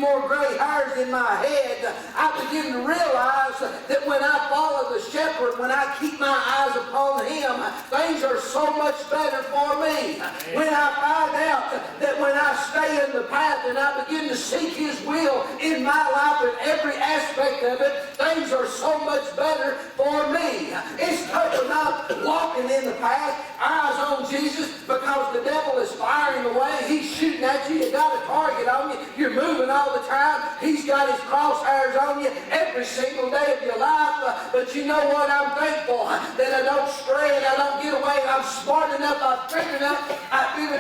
more gray hairs in my head, I begin to realize that when I follow the shepherd, when I keep my eyes upon him, things are so much better for me. When I find out that when I stay in the path and I begin to seek his will in my life and every aspect of it, things are so much better for me. It's tough enough walking in the path, eyes on Jesus, because the devil is firing away. He's shooting at you. You got a target on you. You're moving all the time. He's got his crosshairs on you every single day of your life. But you know what? I'm thankful that I don't stray and I don't get away. I'm smart enough. I figured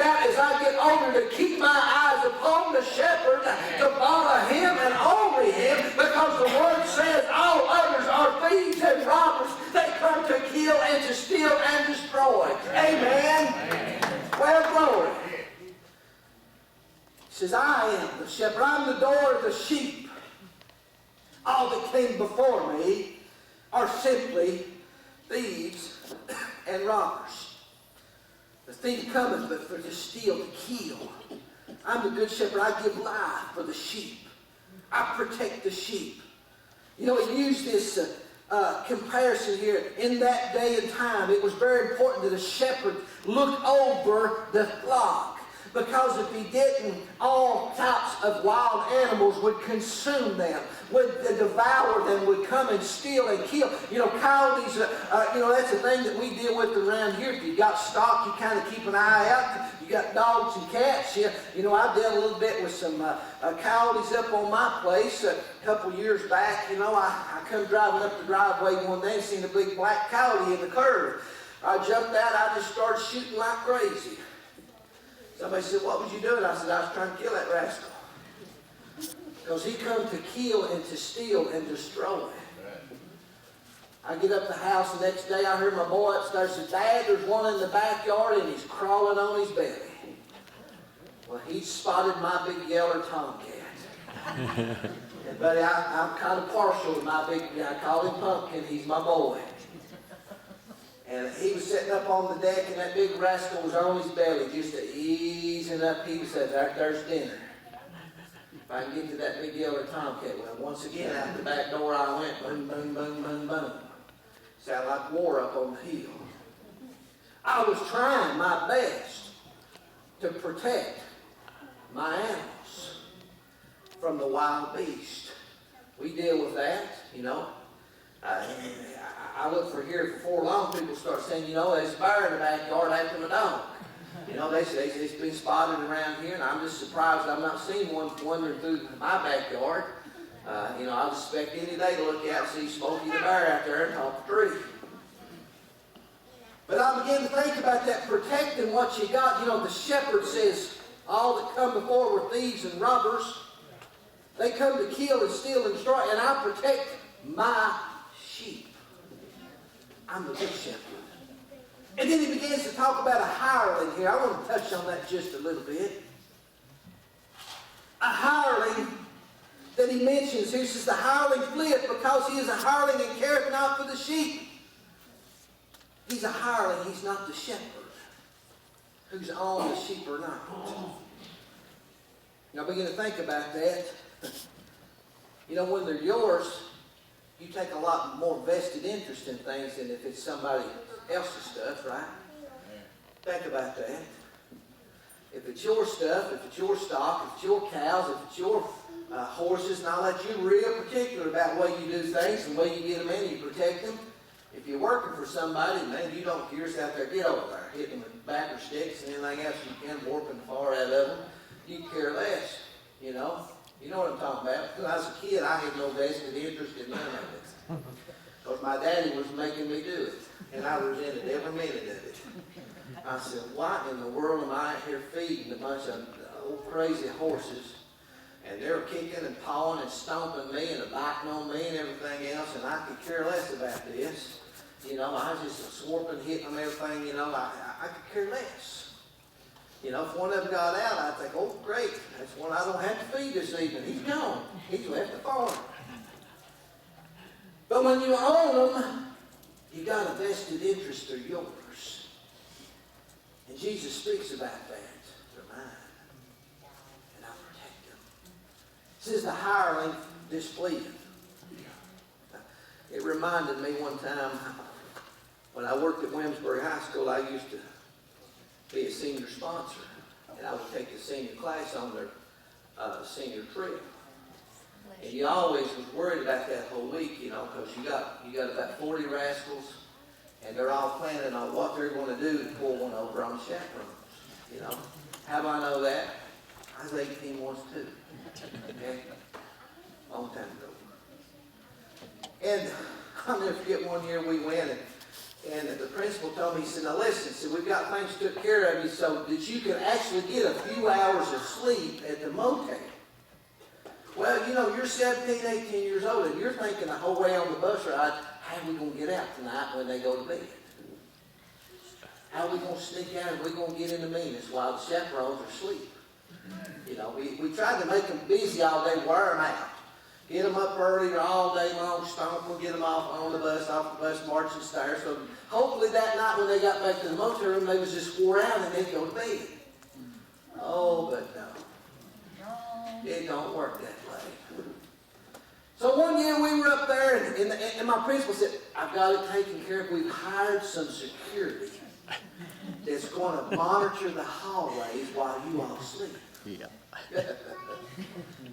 out as I get older to keep my eyes upon the shepherd, to follow him and only him, because the word says all others are thieves and robbers. They come to kill and to steal and destroy. Amen. Well, glory. He says, I am the shepherd. I'm the door of the sheep. All that came before me are simply thieves and robbers. The thief cometh but for to steal, to kill. I'm the good shepherd. I give life for the sheep. I protect the sheep. You know, he used this comparison here. In that day and time, it was very important that a shepherd look over the flock. Because if he didn't, all types of wild animals would consume them, would devour them, would come and steal and kill. You know, coyotes, that's a thing that we deal with around here. If you got stock, you kind of keep an eye out. You got dogs and cats. You know, I dealt a little bit with some coyotes up on my place a couple years back. You know, I come driving up the driveway one day and seen a big black coyote in the curve. I jumped out. I just started shooting like crazy. Somebody said, what was you doing? I said, I was trying to kill that rascal. Because he come to kill and to steal and destroy. I get up the house the next day, I heard my boy upstairs say, Dad, there's one in the backyard and he's crawling on his belly. Well, he spotted my big yeller tomcat. And buddy, I'm kind of partial to my big, I call him Pumpkin, he's my boy. And he was sitting up on the deck, and that big rascal was on his belly, just easing up. He said, there's dinner. If I can get to that big yellow tomcat. Well, once again, out the back door I went, boom, boom, boom, boom, boom. Sounded like war up on the hill. I was trying my best to protect my animals from the wild beast. We deal with that, you know. I look for here before long, people start saying, you know, there's a bear in the backyard after my dog. You know, they say it's been spotted around here, and I'm just surprised I've not seen one wandering through my backyard. You know, I expect any day to look out and see Smokey the bear out there and top the tree. But I began to think about that, protecting what you got. You know, the shepherd says, all that come before were thieves and robbers. They come to kill and steal and destroy, and I protect my sheep. I'm the good shepherd. And then he begins to talk about a hireling here. I want to touch on that just a little bit. A hireling that he mentions here says, the hireling fleeth because he is a hireling and careth not for the sheep. He's a hireling. He's not the shepherd who's on the sheep or not. Now begin to think about that. You know, when they're yours, you take a lot more vested interest in things than if it's somebody else's stuff, right? Think about that. If it's your stuff, if it's your stock, if it's your cows, if it's your horses and all that, you're real particular about the way you do things and the way you get them in, you protect them. If you're working for somebody, man, you don't care, out there, get over there, hit them with backer sticks and anything else you can, warping the far out of them. You care less, you know. You know what I'm talking about. When I was a kid, I had no vested interest in none of it. Because my daddy was making me do it. And I resented every minute of it. I said, why in the world am I out here feeding a bunch of old crazy horses? And they're kicking and pawing and stomping me and biting on me and everything else. And I could care less about this. You know, I was just swarping, hitting them, everything. You know, I could care less. You know, if one of them got out, I'd think, oh, great, that's one I don't have to feed this evening. He's gone. He's left the farm. But when you own them, you got a vested interest, they're yours. And Jesus speaks about that. They're mine. And I protect them. says the hireling displeaseth. It reminded me one time when I worked at Williamsburg High School, I used to be a senior sponsor, and I would take the senior class on their senior trip. And you always was worried about that whole week, you know, because you got about 40 rascals, and they're all planning on what they're going to do to pull one over on the chaperones, you know. How do I know that? I was 18 once too. Okay? Long time ago. And I'll never forget one year we went, and the principal told me, he said, now listen, he said, we've got things took care of you so that you can actually get a few hours of sleep at the motel. Well, you know, you're 17, 18 years old, and you're thinking the whole way on the bus ride, how are we going to get out tonight when they go to bed? How are we going to sneak out and we're going to get in the meetings while the chaperones are asleep? You know, we tried to make them busy all day, wear them out. Get them up early or all day long, stomp them, get them off the bus, marching stairs. So hopefully that night when they got back to the motel room, they was just wore out and they'd go to bed. Oh, but no. It don't work that way. So one year we were up there, and my principal said, I've got it taken care of. We've hired some security that's going to monitor the hallways while you all sleep. Yeah.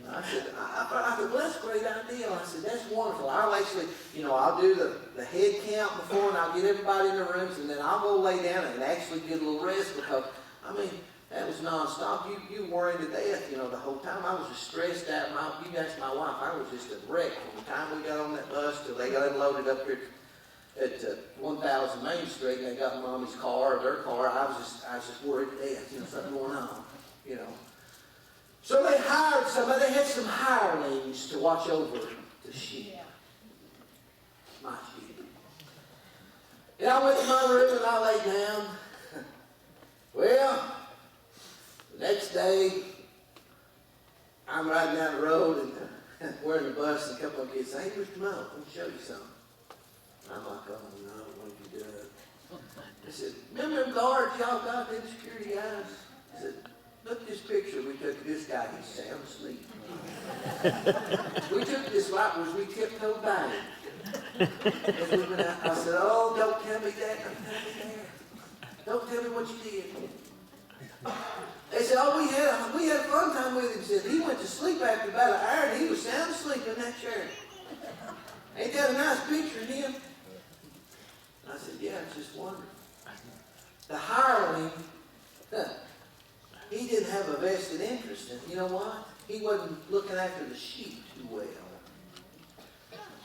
I said, well, that's a great idea. I said, that's wonderful. I'll actually, you know, I'll do the head count before, and I'll get everybody in their rooms, and then I'll go lay down and actually get a little rest because, I mean, that was nonstop. You worried to death, you know, the whole time. I was just stressed out. You asked my wife, I was just a wreck from the time we got on that bus till they got unloaded up here at 1000 Main Street, and they got in Mommy's car or their car. I was just worried to death, you know, something going on, you know. So they hired somebody. They had some hirelings to watch over the sheep. My sheep. And I went to my room and I lay down. Well, the next day, I'm riding down the road and we're in the bus, and a couple of kids say, hey, Mr. Mullins, let me show you something. I'm like, oh no, what have you done? I said, remember them guards y'all got, them security guys? I said, look at this picture we took of this guy. He's sound asleep. We took this right as we tiptoed by him. As we went out, I said, oh, don't tell me that. Don't tell me that. Don't tell me what you did. They said, oh, we had a fun time with him. He said, he went to sleep after about an hour, and he was sound asleep in that chair. Ain't that a nice picture of him? I said, yeah, it's just wonderful. The hireling, he didn't have a vested interest in it. You know what? He wasn't looking after the sheep too well.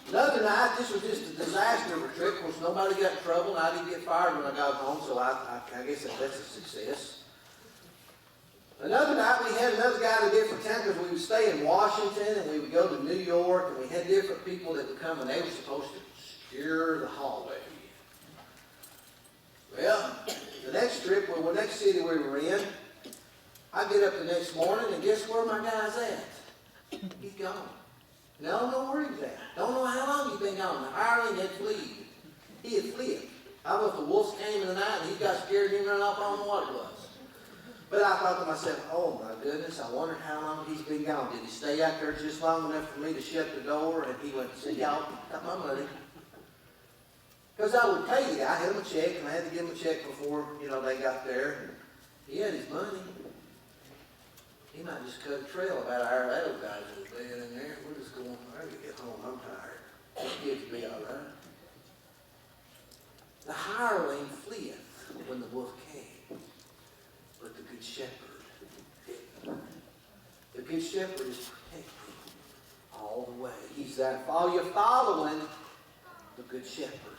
Another night, this was just a disaster of a trip. Of course, nobody got in trouble, and I didn't get fired when I got home, so I guess that's a success. Another night, we had another guy in a different town because we would stay in Washington, and we would go to New York, and we had different people that would come, and they were supposed to secure the hallway. Well, the next trip, the next city we were in, I get up the next morning, and guess where my guy's at? He's gone. And I don't know where he's at. Don't know how long he's been gone. The hireling had fled. He had fled. I don't know if the wolves came in the night, and he got scared and he ran off. I don't know what it was. But I thought to myself, oh my goodness, I wonder how long he's been gone. Did he stay out there just long enough for me to shut the door? And he went, see y'all, got my money. Because I would pay the guy. I had him a check, and I had to give him a check before, you know, they got there. He had his money. He might just cut a trail about an hour. That old guy's dead in there. We're just going, I gotta get home. I'm tired. This kid's be all right. The hireling fleeth when the wolf came, but the good shepherd didn't. The good shepherd is protecting all the way. He's there. Are you following the good shepherd?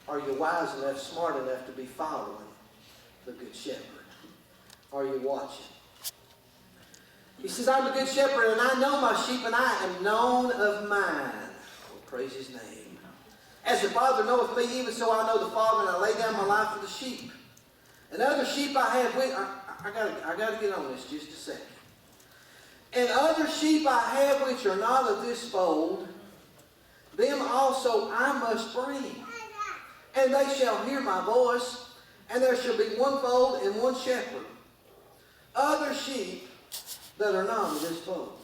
Are you wise enough, smart enough to be following the good shepherd? Are you watching? He says, I'm a good shepherd, and I know my sheep, and I am known of mine. Well, praise his name. As the Father knoweth me, even so I know the Father, and I lay down my life for the sheep. And other sheep I have with... I got to get on this just a second. And other sheep I have which are not of this fold, them also I must bring. And they shall hear my voice, and there shall be one fold and one shepherd. Other sheep that are not of this fold.